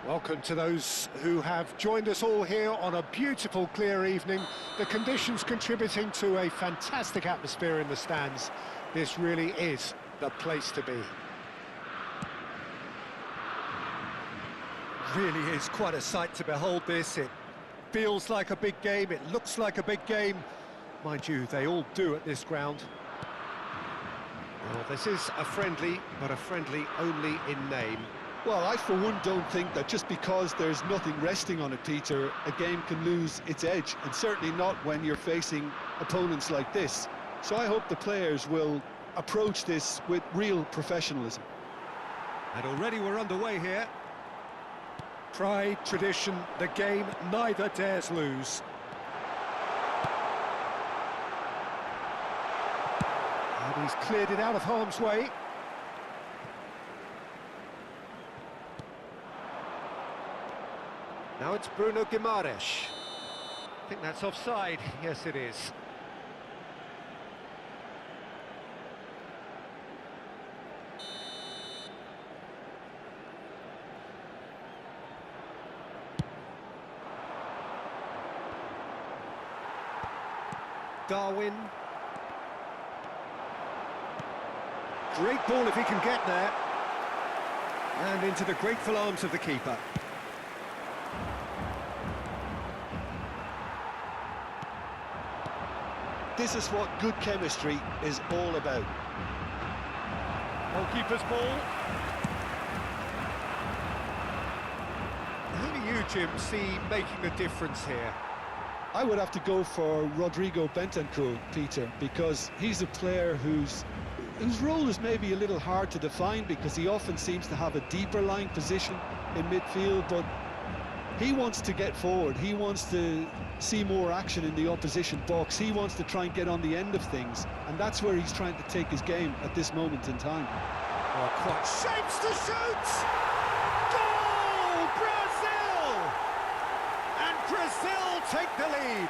Welcome to those who have joined us all here on a beautiful, clear evening. The conditions contributing to a fantastic atmosphere in the stands. This really is the place to be. Really is quite a sight to behold this. It feels like a big game, it looks like a big game. Mind you, they all do at this ground. Well, this is a friendly, but a friendly only in name. Well, I for one don't think that just because there's nothing resting on it, Peter, a game can lose its edge, and certainly not when you're facing opponents like this. So I hope the players will approach this with real professionalism. And already we're underway here. Pride, tradition, the game neither dares lose. And he's cleared it out of harm's way. Now it's Bruno Guimaraes. I think that's offside. Yes, it is. Darwin. Great ball if he can get there. And into the grateful arms of the keeper. This is what good chemistry is all about. Goalkeeper's ball. Who do you, Jim, see making the difference here? I would have to go for Rodrigo Bentancur, Peter, because he's a player whose role is maybe a little hard to define because he often seems to have a deeper lying position in midfield, but he wants to get forward, he wants to see more action in the opposition box, he wants to try and get on the end of things, and that's where he's trying to take his game at this moment in time. Oh, quite shapes to shoot! Goal! Brazil! And Brazil take the lead.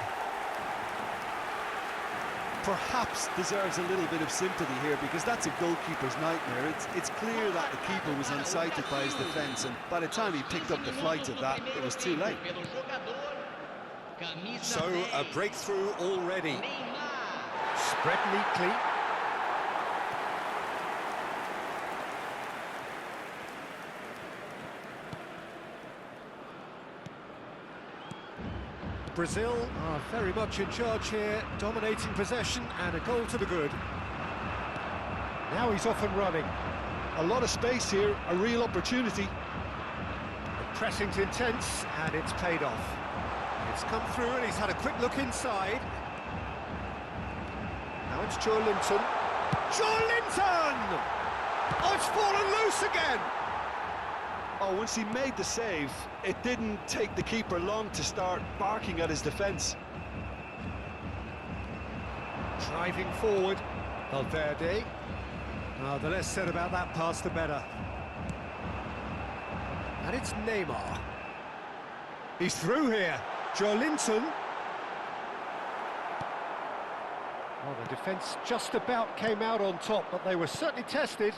Perhaps deserves a little bit of sympathy here because that's a goalkeeper's nightmare. It's clear that the keeper was unsighted by his defence, and by the time he picked up the flight of that, it was too late. So, a breakthrough already. Spread neatly. Brazil are very much in charge here, dominating possession and a goal to the good. Now he's off and running. A lot of space here, a real opportunity. The pressing's intense and it's paid off. It's come through and he's had a quick look inside. Now it's Joe Linton. Joe Linton! Oh, it's fallen loose again! Oh, once he made the save, it didn't take the keeper long to start barking at his defence. Driving forward, Valverde. The less said about that pass, the better. And it's Neymar. He's through here. Joe Linton. Well, the defence just about came out on top, but they were certainly tested.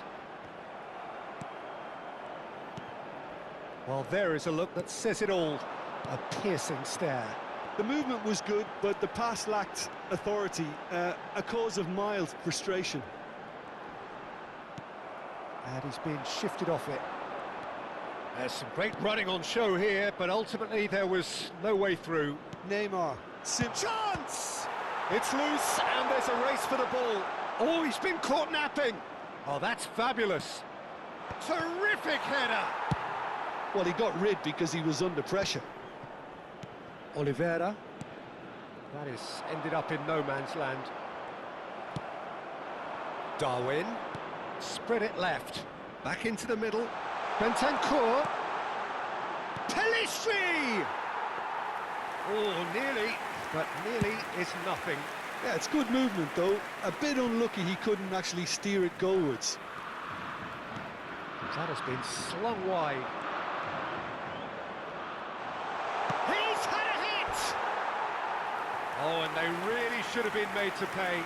Well, there is a look that says it all. A piercing stare. The movement was good, but the pass lacked authority, a cause of mild frustration. And he's being shifted off it. There's some great running on show here, but ultimately there was no way through. Neymar. Chance! It's loose, and there's a race for the ball. Oh, he's been caught napping. Oh, that's fabulous. Terrific header. Well, he got rid because he was under pressure. Oliveira. That is ended up in no man's land. Darwin. Spread it left. Back into the middle. Bentancur. Pelistri! Oh, nearly, but nearly is nothing. Yeah, it's good movement, though. A bit unlucky he couldn't actually steer it goalwards. That has been slung wide. He's had a hit! Oh, and they really should have been made to pay.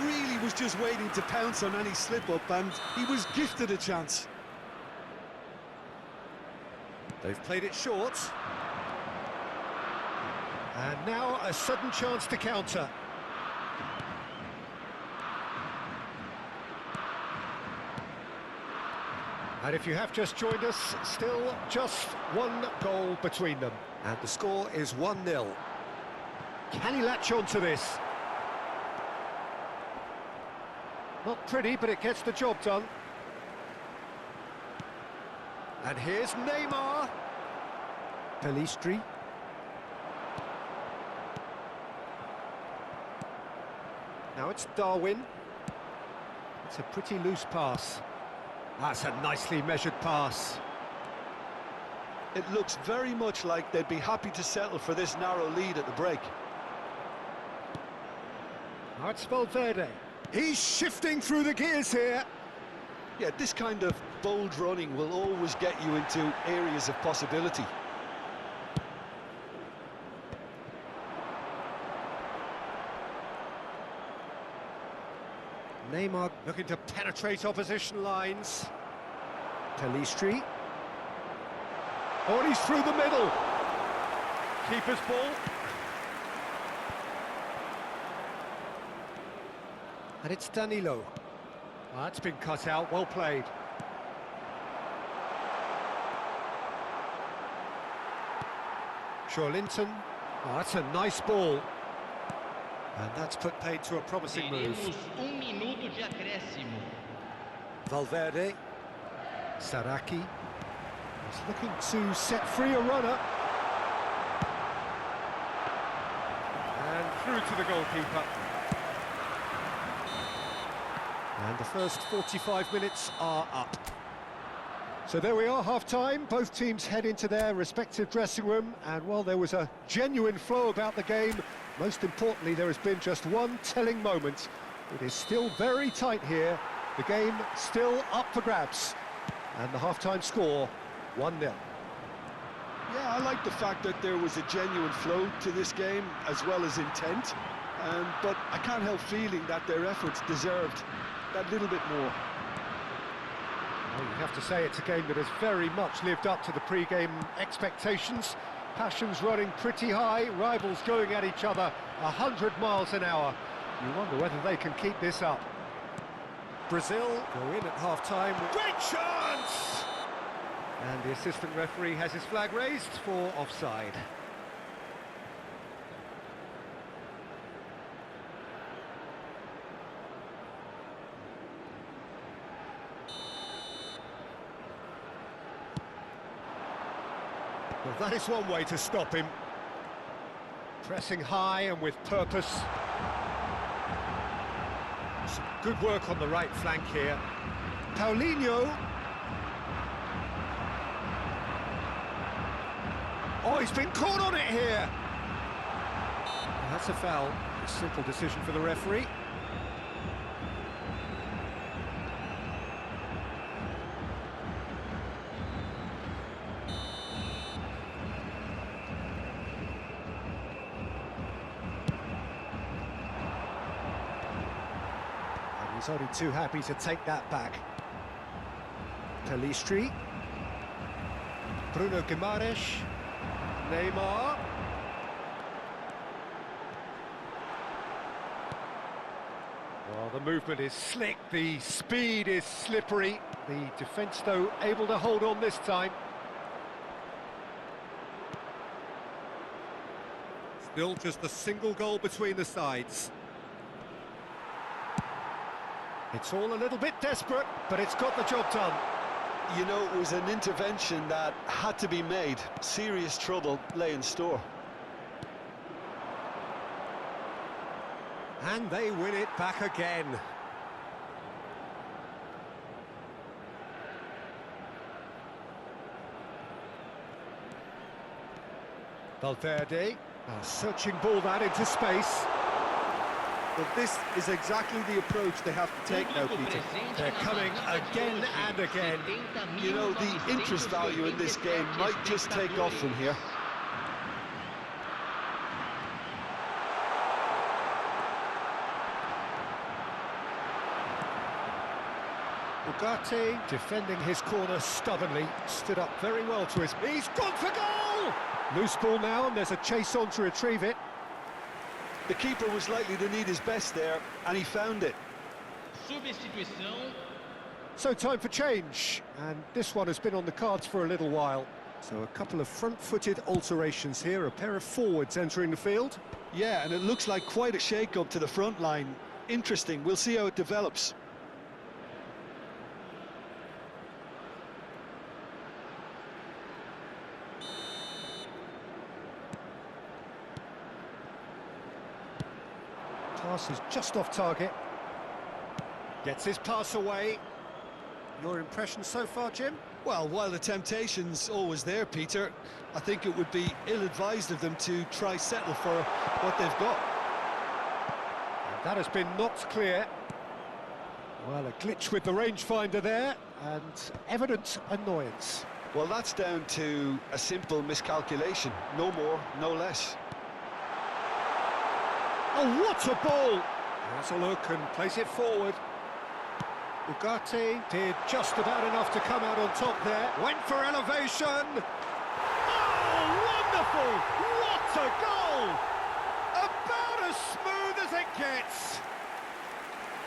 Really was just waiting to pounce on any slip-up, and he was gifted a chance. They've played it short. And now a sudden chance to counter. And if you have just joined us, still just one goal between them. And the score is 1-0. Can he latch on to this? Not pretty, but it gets the job done. And here's Neymar. Pelistri. Now it's Darwin. It's a pretty loose pass. That's a nicely measured pass. It looks very much like they'd be happy to settle for this narrow lead at the break. Now it's Valverde. He's shifting through the gears here. Yeah, this kind of bold running will always get you into areas of possibility. Neymar looking to penetrate opposition lines. Pelistri. Oh, and he's through the middle. Keeper's ball. And it's Danilo. Oh, that's been cut out, well played. Linton. Oh, that's a nice ball. And that's put paid to a promising move. Valverde. Saraki. He's looking to set free a runner. And through to the goalkeeper. And the first 45 minutes are up. So there we are, half-time. Both teams head into their respective dressing room. And while there was a genuine flow about the game, most importantly, there has been just one telling moment. It is still very tight here. The game still up for grabs. And the half-time score, 1-0. Yeah, I like the fact that there was a genuine flow to this game, as well as intent. But I can't help feeling that their efforts deserved that little bit more. Well, you have to say it's a game that has very much lived up to the pre-game expectations. Passions running pretty high, rivals going at each other 100 miles an hour. You wonder whether they can keep this up. Brazil go in at half-time. Great chance! And the assistant referee has his flag raised for offside. Well, that is one way to stop him. Pressing high and with purpose. Some good work on the right flank here. Paulinho. Oh, he's been caught on it here. Well, that's a foul. A simple decision for the referee. He's only too happy to take that back. Pelistri. Bruno Guimaraes. Neymar. Well, the movement is slick, the speed is slippery. The defence, though, able to hold on this time. Still just a single goal between the sides. It's all a little bit desperate, but it's got the job done. You know, it was an intervention that had to be made. Serious trouble lay in store. And they win it back again. Valverde, a searching ball that into space. But this is exactly the approach they have to take now, Peter. They're coming again and again. You know, the interest value in this game might just take off from here. Ugarte defending his corner stubbornly, stood up very well to his... He's gone for goal! Loose ball now, and there's a chase on to retrieve it. The keeper was likely to need his best there, and he found it. So time for change, and this one has been on the cards for a little while. So a couple of front-footed alterations here, a pair of forwards entering the field. Yeah, and it looks like quite a shake-up to the front line. Interesting, we'll see how it develops. Pass is just off target. Gets his pass away. Your impression so far, Jim? Well, while the temptation's always there, Peter, I think it would be ill-advised of them to try settle for what they've got. And that has been knocked clear. Well, a glitch with the rangefinder there, and evident annoyance. Well, that's down to a simple miscalculation. No more, no less. Oh, what a ball! Has a look and plays it forward. Ugarte did just about enough to come out on top there. Went for elevation. Oh, wonderful! What a goal! About as smooth as it gets.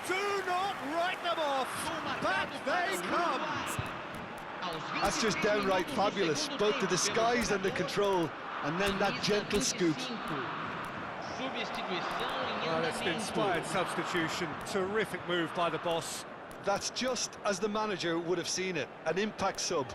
Do not write them off. Back they come. That's just downright fabulous. Both the disguise and the control, and then that gentle scoop. Well, it's an inspired substitution. Terrific move by the boss. That's just as the manager would have seen it, an impact sub.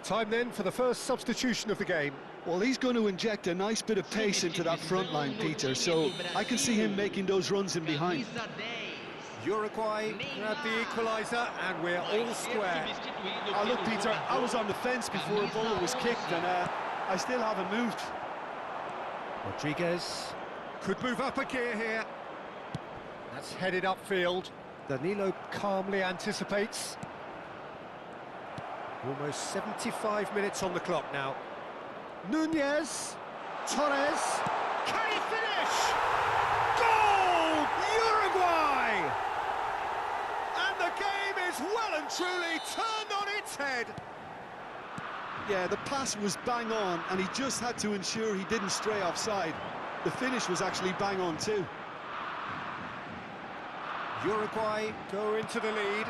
Time then for the first substitution of the game. Well, he's going to inject a nice bit of pace into that front line, Peter, so I can see him making those runs in behind. Uruguay grab the equaliser, and we're all square. Oh, look, Peter, I was on the fence before the ball was kicked, and I still haven't moved. Rodriguez could move up a gear here. That's headed upfield. Danilo calmly anticipates. Almost 75 minutes on the clock now. Nunez, Torres, can he finish? Goal! Uruguay! And the game is well and truly turned on its head. Yeah, the pass was bang on, and he just had to ensure he didn't stray offside. The finish was actually bang on too. Uruguay go into the lead.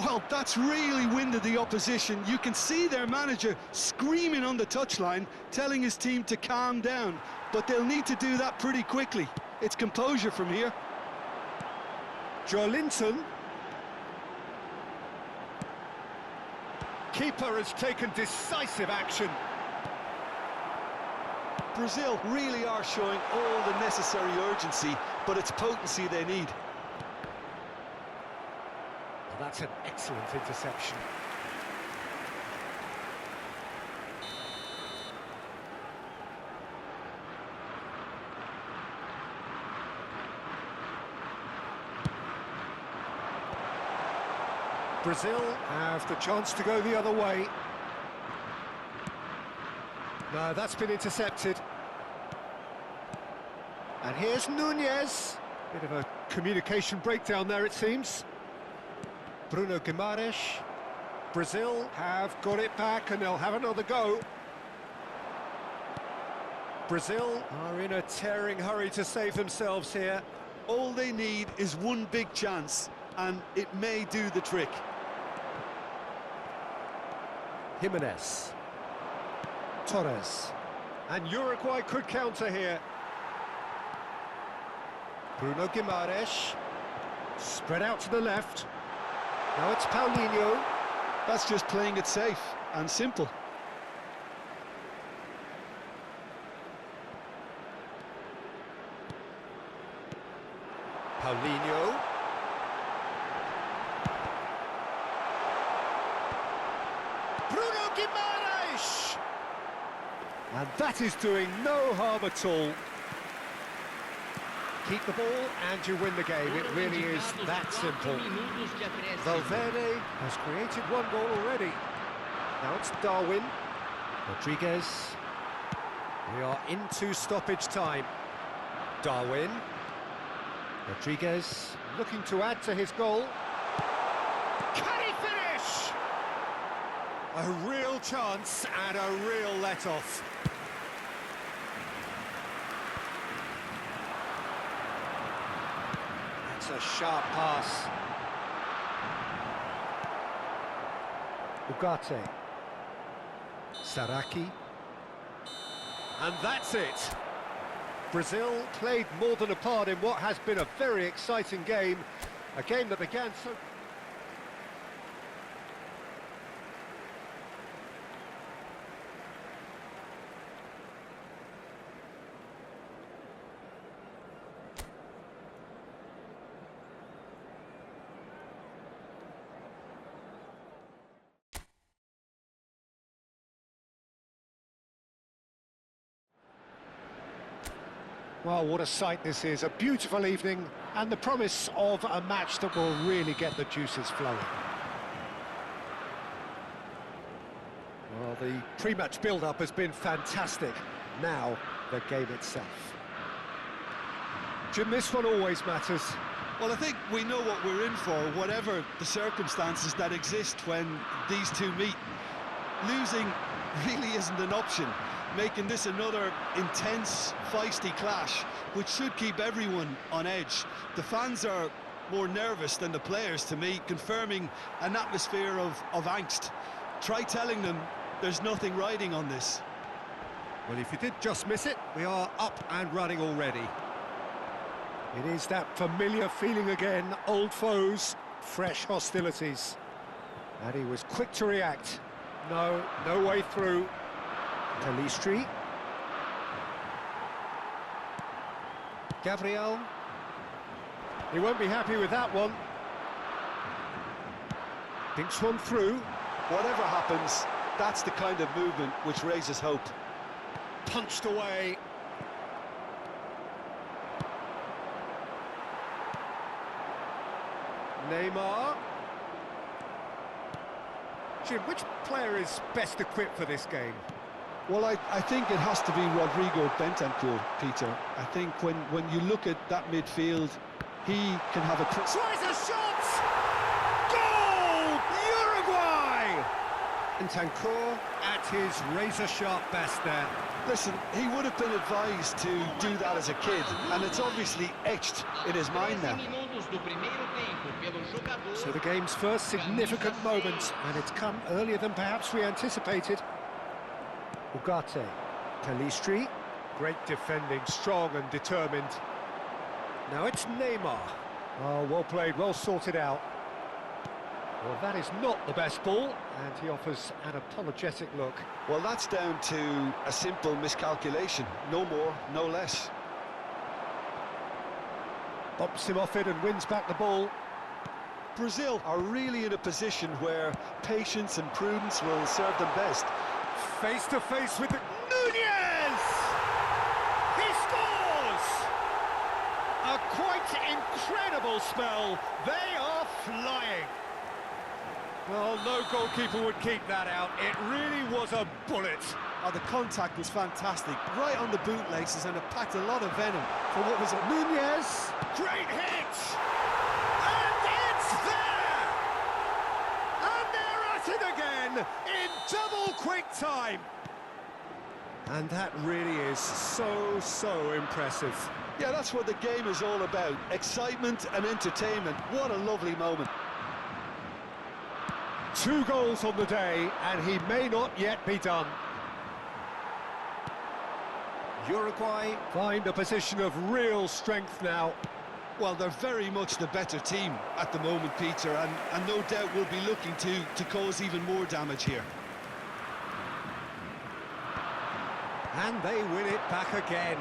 Well, that's really winded the opposition. You can see their manager screaming on the touchline, telling his team to calm down. But they'll need to do that pretty quickly. It's composure from here. Joelinton. Keeper has taken decisive action. Brazil really are showing all the necessary urgency, but it's potency they need. Well, that's an excellent interception. Brazil have the chance to go the other way. No, that's been intercepted. And here's Nunez. Bit of a communication breakdown there, it seems. Bruno Guimaraes. Brazil have got it back, and they'll have another go. Brazil are in a tearing hurry to save themselves here. All they need is one big chance, and it may do the trick. Jimenez. Torres. And Uruguay could counter here. Bruno Guimaraes. Spread out to the left. Now it's Paulinho. That's just playing it safe and simple. Paulinho. Bruno Guimaraes! And that is doing no harm at all. Keep the ball and you win the game. It really is that simple. Valverde has created one goal already. Now it's Darwin. Rodriguez. We are into stoppage time. Darwin. Rodriguez looking to add to his goal. Can he finish? A real chance and a real let-off. That's a sharp pass. Ugarte. Saraki. And that's it. Brazil played more than a part in what has been a very exciting game. A game that began so... Well, what a sight this is. A beautiful evening and the promise of a match that will really get the juices flowing. Well, the pre-match build-up has been fantastic. Now, the game itself. Jim, this one always matters. Well, I think we know what we're in for, whatever the circumstances that exist when these two meet. Losing really isn't an option, making this another intense, feisty clash, which should keep everyone on edge. The fans are more nervous than the players, to me, confirming an atmosphere of angst. Try telling them there's nothing riding on this. Well, if you did just miss it, we are up and running already. It is that familiar feeling again, old foes, fresh hostilities. And he was quick to react. No way through. Calistri. Gabriel. He won't be happy with that one. Thinks one through. Whatever happens, that's the kind of movement which raises hope. Punched away. Neymar. Jim, which player is best equipped for this game? Well, I think it has to be Rodrigo Bentancur, Peter. I think when you look at that midfield, he can have a... Tries a shot! Goal! Uruguay! Bentancur at his razor-sharp best there. Listen, he would have been advised to do that as a kid, and it's obviously etched in his mind now. So the game's first significant moment, and it's come earlier than perhaps we anticipated. Ugarte, Calistri, great defending, strong and determined. Now it's Neymar. Oh, well played, well sorted out. Well, that is not the best ball, and he offers an apologetic look. Well, that's down to a simple miscalculation, no more, no less. Bumps him off it and wins back the ball. Brazil are really in a position where patience and prudence will serve them best. Face to face with the... Nunez! He scores! A quite incredible spell. They are flying. Well, no goalkeeper would keep that out. It really was a bullet. Oh, the contact was fantastic, right on the bootlaces, and it packed a lot of venom for what was it? Nunez! Great hit! And it's there! And they're at it again in double quick time. And that really is so impressive. Yeah, that's what the game is all about. Excitement and entertainment. What a lovely moment. 2 goals on the day, and he may not yet be done. Uruguay find a position of real strength now. Well, they're very much the better team at the moment, Peter, and no doubt will be looking to cause even more damage here. And they win it back again.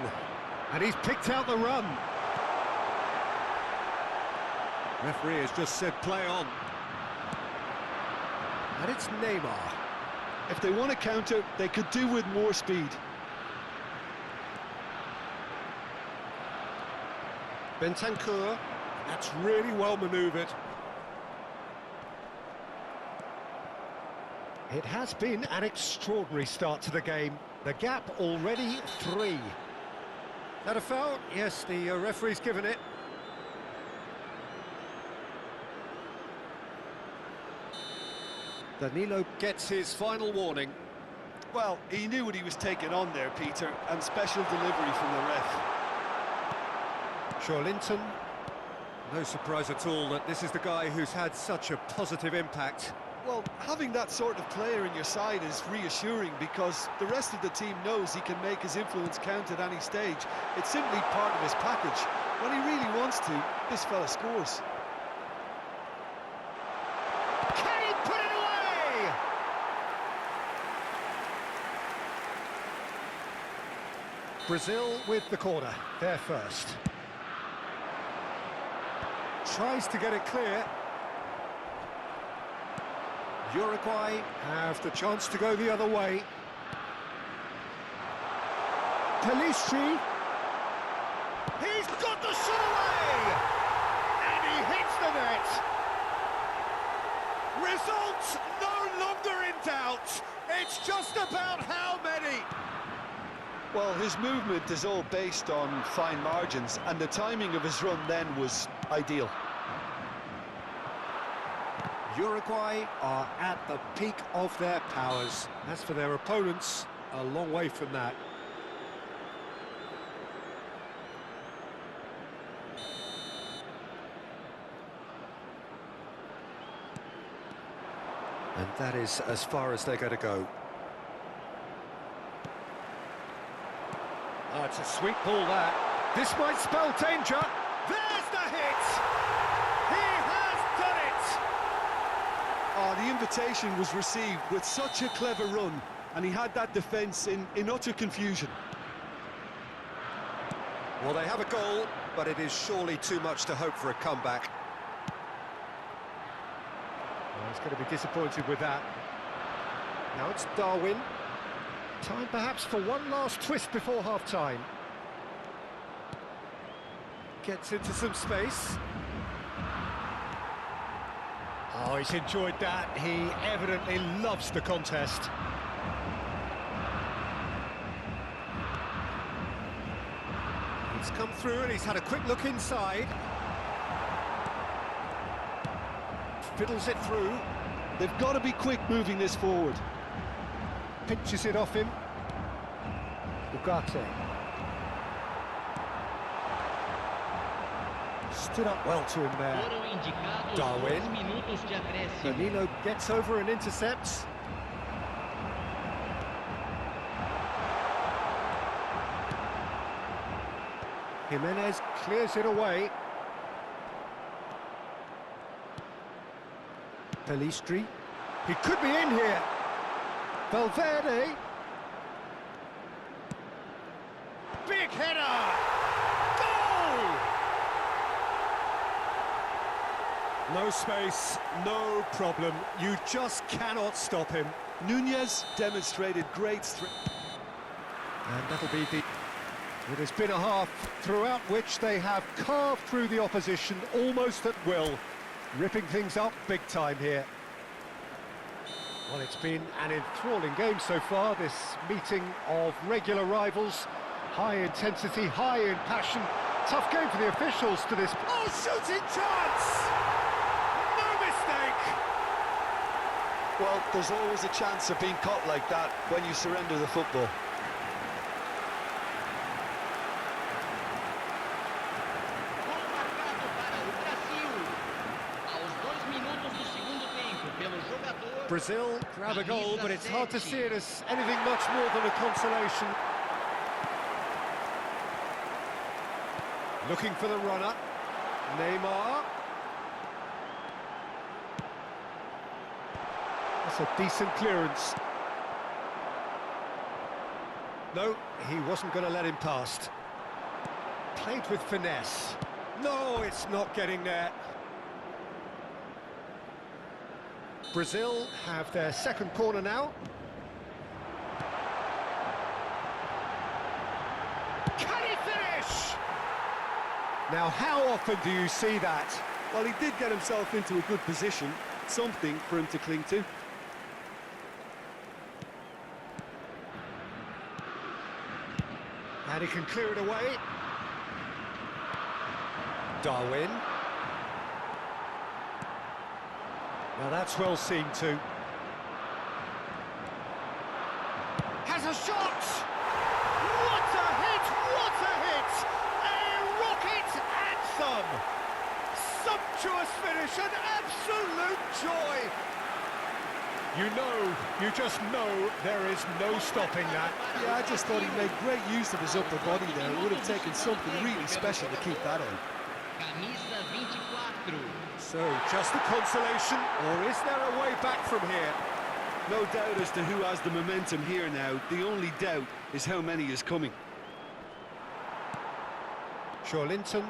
And he's picked out the run. Referee has just said play on. And it's Neymar. If they want to counter, they could do with more speed. Bentancur, that's really well manoeuvred. It has been an extraordinary start to the game. The gap already 3. That a foul? Yes, the referee's given it. Danilo gets his final warning. Well, he knew what he was taking on there, Peter, and special delivery from the ref. Linton. No surprise at all that this is the guy who's had such a positive impact. Well, having that sort of player in your side is reassuring because the rest of the team knows he can make his influence count at any stage. It's simply part of his package. When he really wants to, this fella scores. Can he put it away? Brazil with the corner, they're first. Tries to get it clear. Uruguay have the chance to go the other way. Pelistri. He's got the shot away! And he hits the net. Results no longer in doubt. It's just about how many. Well, his movement is all based on fine margins, and the timing of his run then was ideal. Uruguay are at the peak of their powers. As for their opponents, a long way from that. And that is as far as they're going to go. Oh, it's a sweet ball, that. This might spell danger. There's the hit! He has done it! Oh, the invitation was received with such a clever run, and he had that defence in utter confusion. Well, they have a goal, but it is surely too much to hope for a comeback. Well, he's going to be disappointed with that. Now it's Darwin. Time perhaps for one last twist before half-time. Gets into some space. Oh, he's enjoyed that. He evidently loves the contest. He's come through and he's had a quick look inside. Fiddles it through. They've got to be quick moving this forward. Pinches it off him. Ugarte. Stood up well to him there. Darwin. Danilo gets over and intercepts. Jimenez clears it away. Pelistri. He could be in here. Valverde. Big header! Goal! No space, no problem. You just cannot stop him. Nunez demonstrated great strength. And that'll be the... It has been a half throughout which they have carved through the opposition almost at will, ripping things up big time here. Well, it's been an enthralling game so far, this meeting of regular rivals. High intensity, high in passion. Tough game for the officials to this... Oh, shooting chance! No mistake! Well, there's always a chance of being caught like that when you surrender the football. Brazil grab a goal, but it's hard to see it as anything much more than a consolation. Looking for the runner. Neymar. That's a decent clearance. No, he wasn't going to let him past. Played with finesse. No, it's not getting there. Brazil have their second corner now. Can he finish? Now, how often do you see that? Well, he did get himself into a good position, something for him to cling to. And he can clear it away. Darwin. Now that's well seen too. Has a shot! What a hit! What a hit! A rocket anthem! Sumptuous finish, an absolute joy! You just know there is no stopping that. Yeah, I just thought he made great use of his upper body there. It would have taken something really special to keep that out. So, just a consolation, or is there a way back from here? No doubt as to who has the momentum here now. The only doubt is how many is coming. Linton.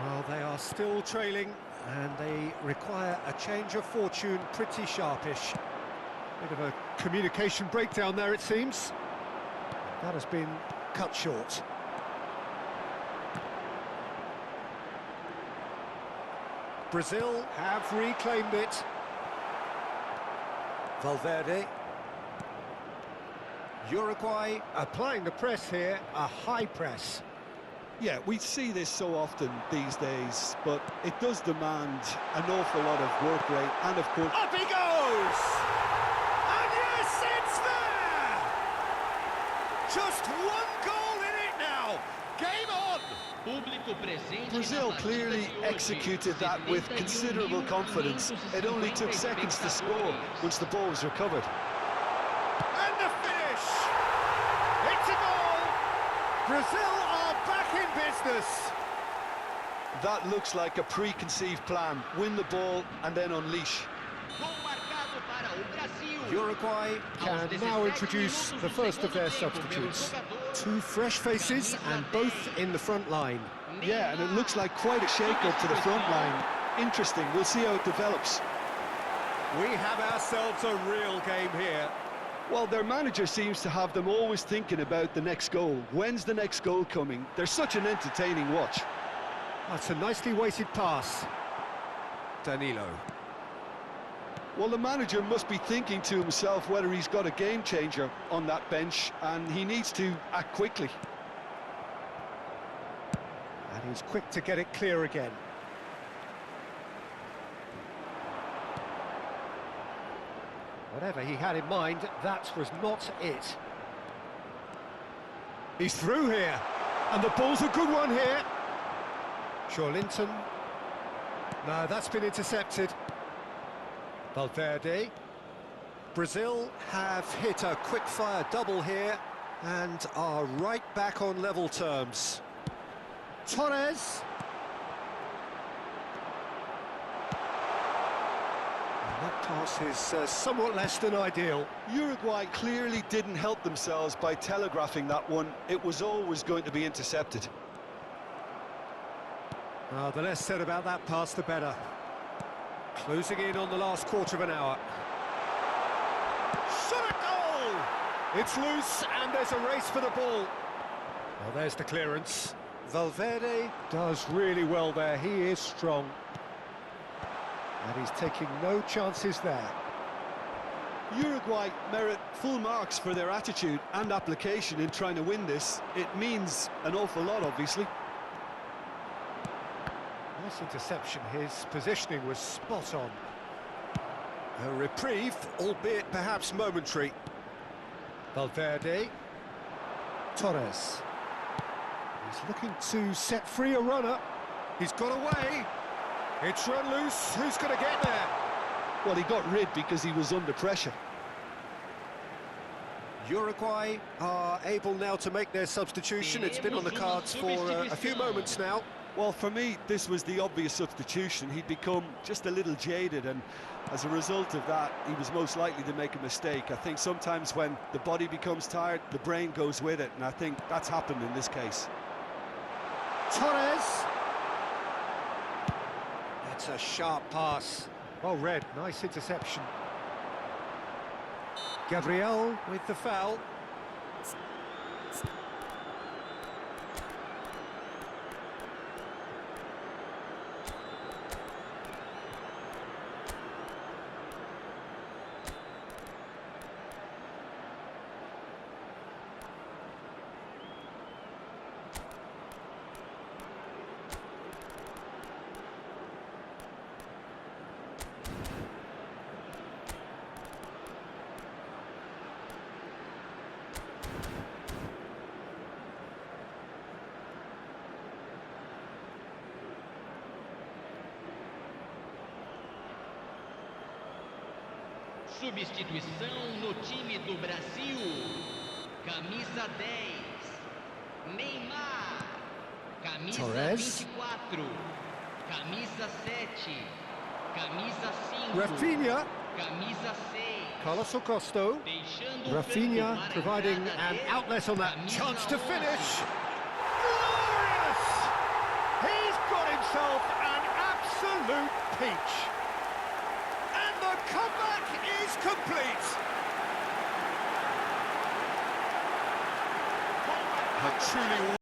Well, they are still trailing, and they require a change of fortune pretty sharpish. Bit of a communication breakdown there, it seems. That has been cut short. Brazil have reclaimed it. Valverde. Uruguay applying the press here, a high press. Yeah, we see this so often these days, but it does demand an awful lot of work rate, and of course... Up he goes! And yes, it's there! Just one goal in it now! Game on! Brazil clearly executed that with considerable confidence. It only took seconds to score once the ball was recovered. And the finish! It's a goal! Brazil are back in business! That looks like a preconceived plan. Win the ball and then unleash. Uruguay can now introduce the first of their substitutes. Two fresh faces and both in the front line. Yeah, and it looks like quite a shake-up to the front line. Interesting, we'll see how it develops. We have ourselves a real game here. Well, their manager seems to have them always thinking about the next goal. When's the next goal coming? They're such an entertaining watch. That's a nicely weighted pass. Danilo. Well, the manager must be thinking to himself whether he's got a game changer on that bench, and he needs to act quickly. And he's quick to get it clear again. Whatever he had in mind, that was not it. He's through here, and the ball's a good one here. Linton. No, that's been intercepted. Valverde. Brazil have hit a quick-fire double here and are right back on level terms. Torres. And that pass is somewhat less than ideal. Uruguay clearly didn't help themselves by telegraphing that one. It was always going to be intercepted. The less said about that pass, the better. Closing in on the last quarter of an hour. Shot a goal! It's loose, and there's a race for the ball. Well, there's the clearance. Valverde does really well there. He is strong. And he's taking no chances there. Uruguay merit full marks for their attitude and application in trying to win this. It means an awful lot, obviously. Nice interception. His positioning was spot on. A reprieve, albeit perhaps momentary. Valverde. Torres. He's looking to set free a runner. He's got away. It's run loose. Who's going to get there? Well, he got rid because he was under pressure. Uruguay are able now to make their substitution. It's been on the cards for a few moments now. Well, for me, this was the obvious substitution. He'd become just a little jaded, and as a result of that, he was most likely to make a mistake. I think sometimes when the body becomes tired, the brain goes with it, and I think that's happened in this case. Torres. That's a sharp pass. Well read, nice interception. Gabriel with the foul. Substituição no time do Brasil. Camisa 10, Neymar. Camisa Torres. 24, camisa 7, camisa 5, Rafinha. camisa 6. Carlos Augusto. Deixando o Rafinha campo para a providing entrada an dele, outlet on that camisa chance to 11. finish. Glorious! He's got himself an absolute peach. And the comeback is complete. A truly